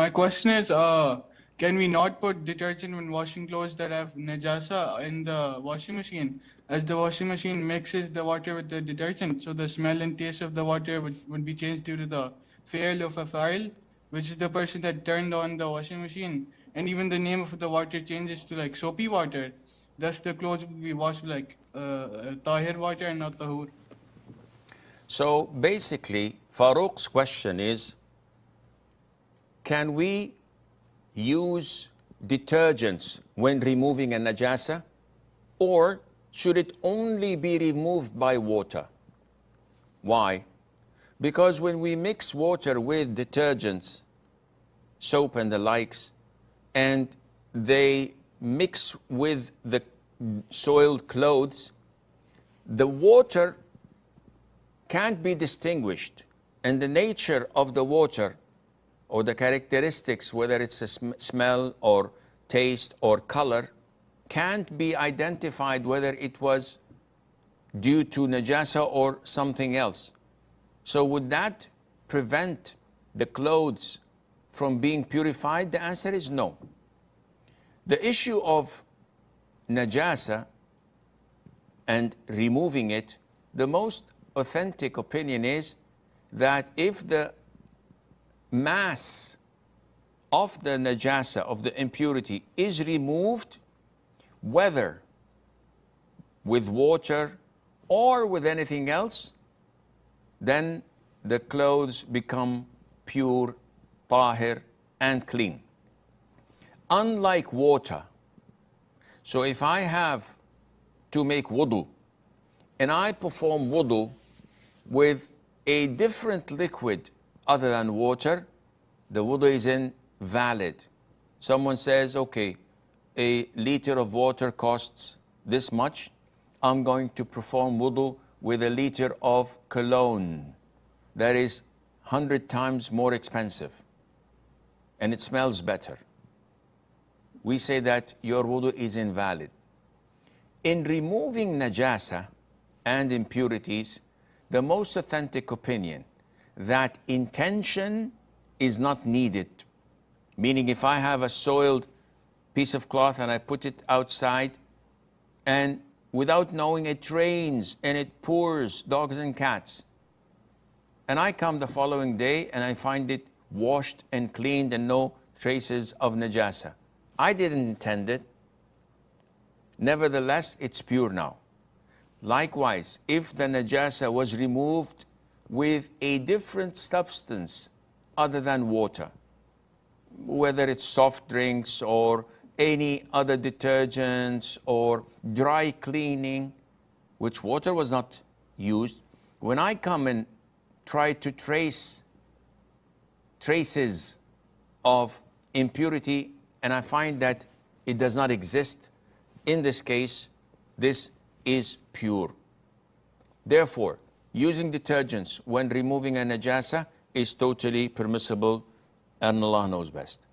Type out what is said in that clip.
My question is, can we not put detergent when washing clothes that have najāsah in the washing machine, as the washing machine mixes the water with the detergent, so the smell and taste of the water would be changed due to the fail of a fa'il, which is the person that turned on the washing machine, and even the name of the water changes to like soapy water. Thus, the clothes will be washed like tahir water and not tahur. So basically, Farouk's question is, can we use detergents when removing a najāsah, or should it only be removed by water? Why? Because when we mix water with detergents, soap and the likes, and they mix with the soiled clothes, the water can't be distinguished, and the nature of the water or the characteristics, whether it's a smell or taste or color, can't be identified whether it was due to najāsah or something else. So would that prevent the clothes from being purified? The answer is no. The issue of najāsah and removing it, the most authentic opinion is that if the mass of the najāsah, of the impurity, is removed, whether with water or with anything else, then the clothes become pure, tahir, and clean. Unlike water, so if I have to make wudu, and I perform wudu with a different liquid other than water, the wudu is invalid. Someone says, okay, a liter of water costs this much. I'm going to perform wudu with a liter of cologne that is 100 times more expensive and it smells better. We say that your wudu is invalid. In removing najāsah and impurities, the most authentic opinion that intention is not needed. Meaning, if I have a soiled piece of cloth and I put it outside, and without knowing it rains and it pours, dogs and cats, and I come the following day and I find it washed and cleaned and no traces of najāsah, I didn't intend it. Nevertheless, it's pure now. Likewise, if the najāsah was removed with a different substance other than water, whether it's soft drinks or any other detergents or dry cleaning, which water was not used, when I come and try to trace traces of impurity and I find that it does not exist, in this case, this is pure. Therefore, using detergents when removing a najāsah is totally permissible, and Allah knows best.